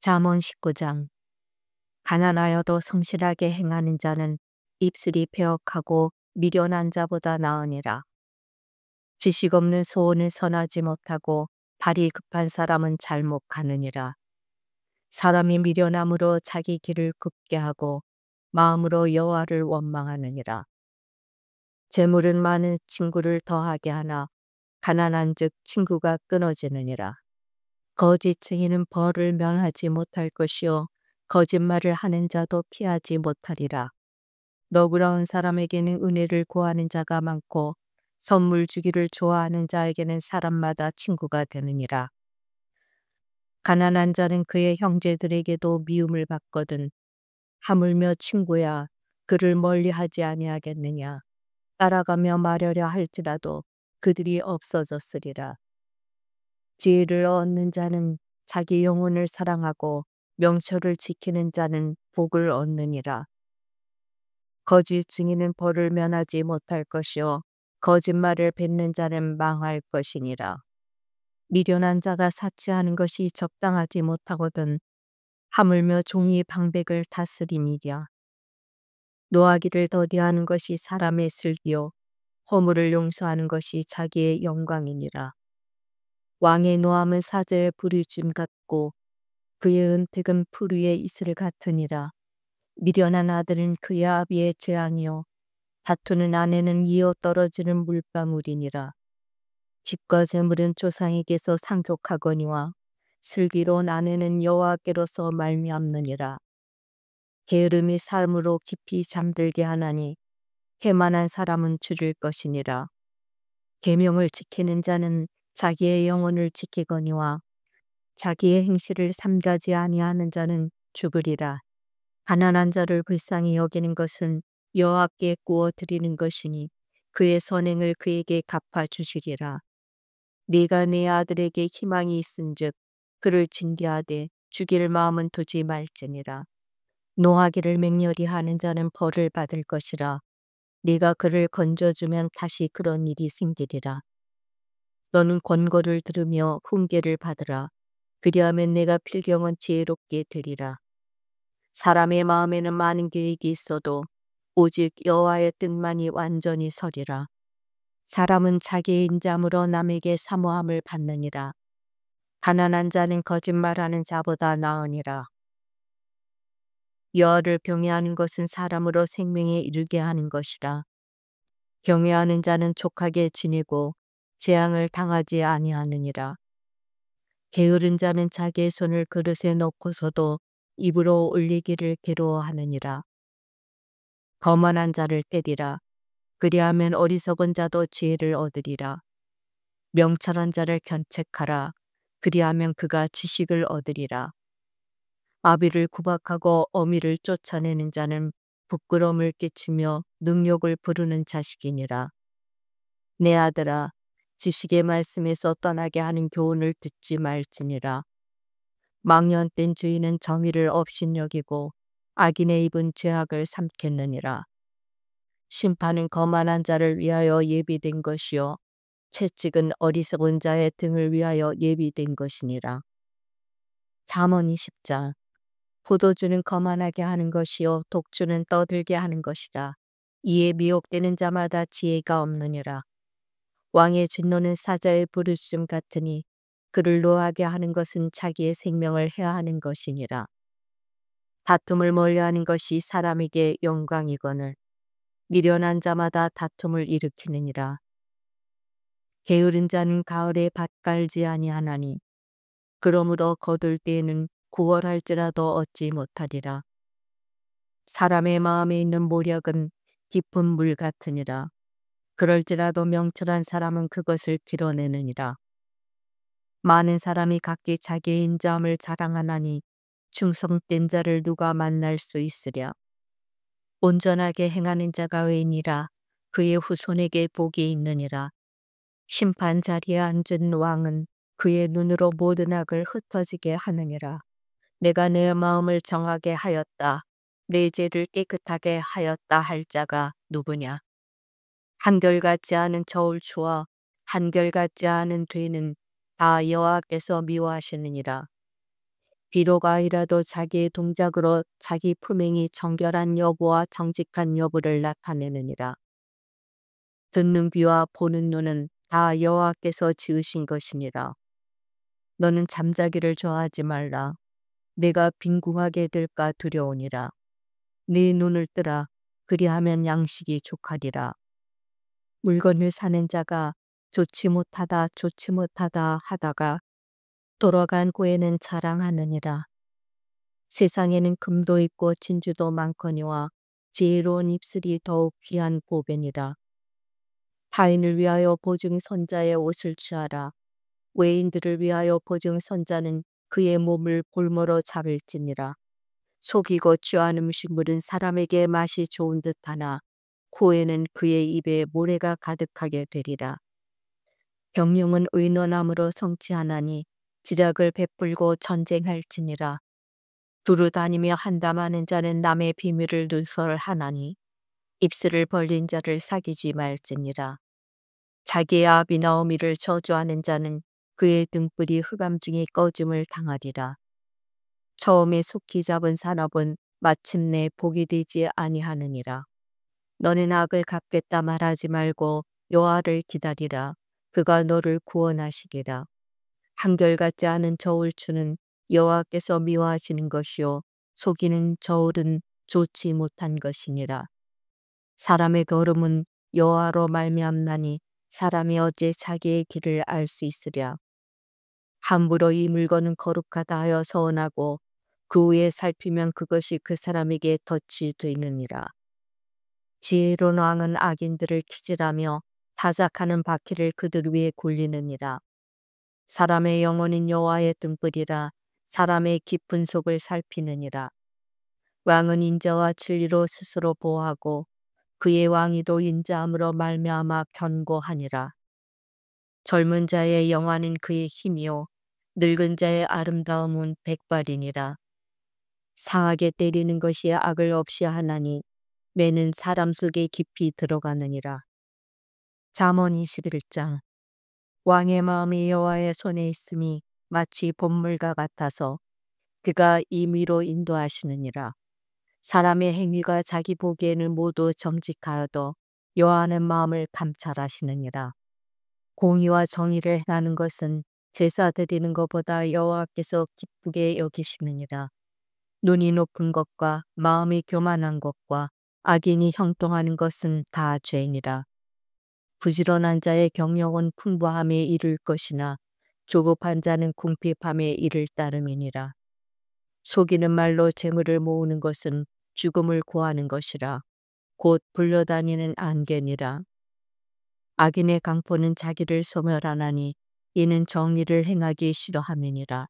잠언 19장. 가난하여도 성실하게 행하는 자는 입술이 배역하고 미련한 자보다 나으니라. 지식 없는 소원을 선하지 못하고 발이 급한 사람은 잘 못 가느니라. 사람이 미련함으로 자기 길을 굽게 하고 마음으로 여호와를 원망하느니라. 재물은 많은 친구를 더하게 하나 가난한 즉 친구가 끊어지느니라. 거짓 증인은 벌을 면하지 못할 것이요 거짓말을 하는 자도 피하지 못하리라. 너그러운 사람에게는 은혜를 구하는 자가 많고 선물 주기를 좋아하는 자에게는 사람마다 친구가 되느니라. 가난한 자는 그의 형제들에게도 미움을 받거든 하물며 친구야 그를 멀리하지 아니하겠느냐. 따라가며 말하려 할지라도 그들이 없어졌으리라. 지혜를 얻는 자는 자기 영혼을 사랑하고 명철을 지키는 자는 복을 얻느니라. 거짓 증인은 벌을 면하지 못할 것이요 거짓말을 뱉는 자는 망할 것이니라. 미련한 자가 사치하는 것이 적당하지 못하거든 하물며 종이 방백을 다스림이랴. 노하기를 더디하는 것이 사람의 슬기요 허물을 용서하는 것이 자기의 영광이니라. 왕의 노함은 사자의 부르짖음 같고 그의 은택은 풀 위의 이슬 같으니라. 미련한 아들은 그의 아비의 재앙이요 다투는 아내는 이어 떨어지는 물방울이니라. 집과 재물은 조상에게서 상속하거니와 슬기로운 아내는 여호와께로서 말미암느니라. 게으름이 삶으로 깊이 잠들게 하나니 해만한 사람은 줄일 것이니라. 계명을 지키는 자는 자기의 영혼을 지키거니와 자기의 행실을 삼가지 아니하는 자는 죽으리라. 가난한 자를 불쌍히 여기는 것은 여호와께 구워 드리는 것이니 그의 선행을 그에게 갚아 주시리라. 네가 내 아들에게 희망이 있은즉 그를 징계하되 죽일 마음은 두지 말지니라. 노하기를 맹렬히 하는 자는 벌을 받을 것이라. 네가 그를 건져주면 다시 그런 일이 생기리라. 너는 권고를 들으며 훈계를 받으라. 그리하면 내가 필경은 지혜롭게 되리라. 사람의 마음에는 많은 계획이 있어도 오직 여호와의 뜻만이 완전히 서리라. 사람은 자기의 인자함으로 남에게 사모함을 받느니라. 가난한 자는 거짓말하는 자보다 나으니라. 여호와를 경외하는 것은 사람으로 생명에 이르게 하는 것이라. 경외하는 자는 족하게 지내고 재앙을 당하지 아니하느니라. 게으른 자는 자기의 손을 그릇에 넣고서도 입으로 올리기를 괴로워하느니라. 거만한 자를 때리라. 그리하면 어리석은 자도 지혜를 얻으리라. 명철한 자를 견책하라. 그리하면 그가 지식을 얻으리라. 아비를 구박하고 어미를 쫓아내는 자는 부끄러움을 끼치며 능욕을 부르는 자식이니라. 내 아들아, 지식의 말씀에서 떠나게 하는 교훈을 듣지 말지니라. 망년된 주인은 정의를 업신여기고 악인의 입은 죄악을 삼켰느니라. 심판은 거만한 자를 위하여 예비된 것이요 채찍은 어리석은 자의 등을 위하여 예비된 것이니라. 잠언 20장. 포도주는 거만하게 하는 것이요 독주는 떠들게 하는 것이라. 이에 미혹되는 자마다 지혜가 없느니라. 왕의 진노는 사자의 부르짖음 같으니 그를 노하게 하는 것은 자기의 생명을 해하는 것이니라. 다툼을 멀리하는 것이 사람에게 영광이거늘 미련한 자마다 다툼을 일으키느니라. 게으른 자는 가을에 밭 갈지 아니하나니 그러므로 거둘 때에는 구월할지라도 얻지 못하리라. 사람의 마음에 있는 모략은 깊은 물 같으니라. 그럴지라도 명철한 사람은 그것을 드러내느니라. 많은 사람이 각기 자기의 인자함을 자랑하나니 충성된 자를 누가 만날 수 있으랴. 온전하게 행하는 자가 의인이라. 그의 후손에게 복이 있느니라. 심판 자리에 앉은 왕은 그의 눈으로 모든 악을 흩어지게 하느니라. 내가 내 마음을 정하게 하였다. 내 죄를 깨끗하게 하였다 할 자가 누구냐. 한결같지 않은 저울추와 한결같지 않은 되는 다 여호와께서 미워하시느니라. 비록 아이라도 자기의 동작으로 자기 품행이 정결한 여부와 정직한 여부를 나타내느니라. 듣는 귀와 보는 눈은 다 여호와께서 지으신 것이니라. 너는 잠자기를 좋아하지 말라. 내가 빈궁하게 될까 두려우니라. 네 눈을 뜨라. 그리하면 양식이 족하리라. 물건을 사는 자가 좋지 못하다 하다가 돌아간 후에는 자랑하느니라. 세상에는 금도 있고 진주도 많거니와 지혜로운 입술이 더욱 귀한 보배니라. 타인을 위하여 보증 선자의 옷을 취하라. 외인들을 위하여 보증 선자는 그의 몸을 볼모로 잡을지니라. 속이고 취한 음식물은 사람에게 맛이 좋은 듯하나 후에는 그의 입에 모래가 가득하게 되리라. 경영은 의논함으로 성취하나니 지략을 베풀고 전쟁할지니라. 두루 다니며 한담하는 자는 남의 비밀을 누설하나니 입술을 벌린 자를 사귀지 말지니라. 자기의 아비나 어미를 저주하는 자는 그의 등불이 흑암 중에 꺼짐을 당하리라. 처음에 속히 잡은 산업은 마침내 복이 되지 아니하느니라. 너는 악을 갚겠다 말하지 말고 여호와를 기다리라. 그가 너를 구원하시리라. 한결같지 않은 저울추는 여호와께서 미워하시는 것이요 속이는 저울은 좋지 못한 것이니라. 사람의 걸음은 여호와로 말미암나니 사람이 어찌 자기의 길을 알 수 있으랴. 함부로 이 물건은 거룩하다 하여 서원하고 그 후에 살피면 그것이 그 사람에게 덫이 되느니라. 지혜로운 왕은 악인들을 키질하며 타작하는 바퀴를 그들 위에 굴리느니라. 사람의 영혼은 여호와의 등불이라. 사람의 깊은 속을 살피느니라. 왕은 인자와 진리로 스스로 보호하고 그의 왕위도 인자함으로 말미암아 견고하니라. 젊은 자의 영화는 그의 힘이요 늙은 자의 아름다움은 백발이니라. 상하게 때리는 것이 악을 없이 하나니 매는 사람 속에 깊이 들어가느니라. 잠언 21장. 왕의 마음이 여호와의 손에 있음이 마치 봇물과 같아서 그가 임의로 인도하시느니라. 사람의 행위가 자기 보기에는 모두 정직하여도 여호와는 마음을 감찰하시느니라. 공의와 정의를 행하는 것은 제사 드리는 것보다 여호와께서 기쁘게 여기시느니라. 눈이 높은 것과 마음이 교만한 것과 악인이 형통하는 것은 다 죄니라. 부지런한 자의 경영은 풍부함에 이를 것이나 조급한 자는 궁핍함에 이를 따름이니라. 속이는 말로 재물을 모으는 것은 죽음을 고하는 것이라. 곧 불려다니는 안개니라. 악인의 강포는 자기를 소멸하나니 이는 정의를 행하기 싫어함이니라.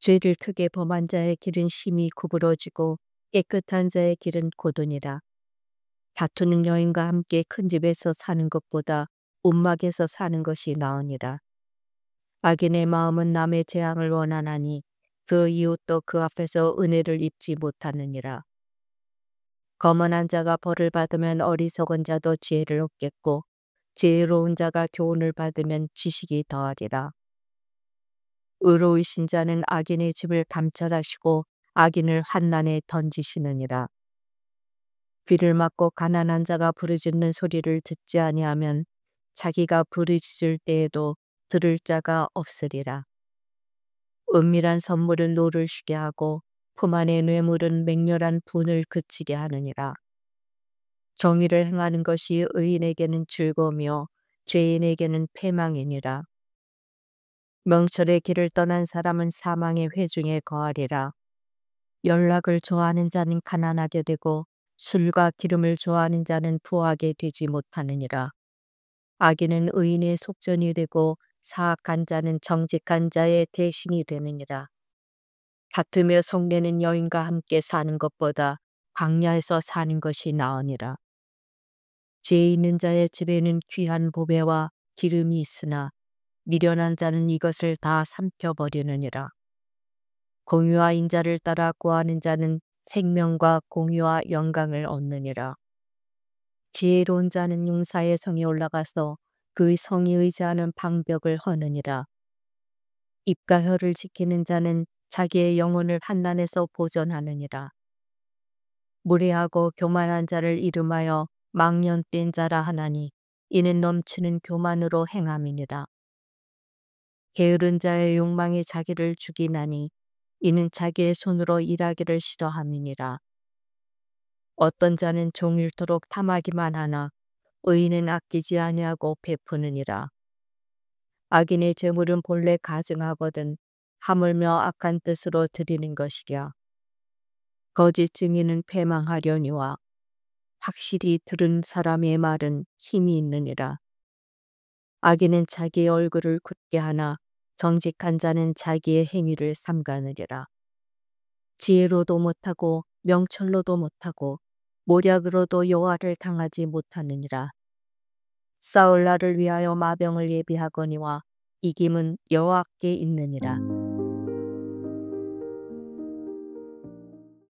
죄를 크게 범한 자의 길은 심히 구부러지고 깨끗한 자의 길은 고도니라. 다투는 여인과 함께 큰 집에서 사는 것보다 움막에서 사는 것이 나으니라. 악인의 마음은 남의 재앙을 원하나니 그 이웃도 그 앞에서 은혜를 입지 못하느니라. 거만한 자가 벌을 받으면 어리석은 자도 지혜를 얻겠고 지혜로운 자가 교훈을 받으면 지식이 더하리라. 의로우신 자는 악인의 집을 감찰하시고 악인을 환난에 던지시느니라. 귀를 막고 가난한 자가 부르짖는 소리를 듣지 아니하면 자기가 부르짖을 때에도 들을 자가 없으리라. 은밀한 선물은 노를 쉬게 하고 품 안의 뇌물은 맹렬한 분을 그치게 하느니라. 정의를 행하는 것이 의인에게는 즐거우며 죄인에게는 패망이니라. 명철의 길을 떠난 사람은 사망의 회중에 거하리라. 연락을 좋아하는 자는 가난하게 되고 술과 기름을 좋아하는 자는 부하게 되지 못하느니라. 악인은 의인의 속전이 되고 사악한 자는 정직한 자의 대신이 되느니라. 다투며 성내는 여인과 함께 사는 것보다 광야에서 사는 것이 나으니라. 지혜 있는 자의 집에는 귀한 보배와 기름이 있으나 미련한 자는 이것을 다 삼켜버리느니라. 공의와 인자를 따라 구하는 자는 생명과 공의와 영광을 얻느니라. 지혜로운 자는 용사의 성에 올라가서 그 성이 의지하는 방벽을 허느니라. 입과 혀를 지키는 자는 자기의 영혼을 환난에서 보존하느니라. 무례하고 교만한 자를 이름하여 망령된 자라 하나니 이는 넘치는 교만으로 행함이니라. 게으른 자의 욕망이 자기를 죽이나니 이는 자기의 손으로 일하기를 싫어함이니라. 어떤 자는 종일토록 탐하기만 하나 의인은 아끼지 아니하고 베푸느니라. 악인의 재물은 본래 가증하거든 하물며 악한 뜻으로 드리는 것이랴. 거짓 증인은 패망하려니와 확실히 들은 사람의 말은 힘이 있느니라. 악인은 자기의 얼굴을 굳게 하나 정직한 자는 자기의 행위를 삼가느리라. 지혜로도 못하고 명철로도 못하고 모략으로도 여호와를 당하지 못하느니라. 싸울 날을 위하여 마병을 예비하거니와 이김은 여호와께 있느니라.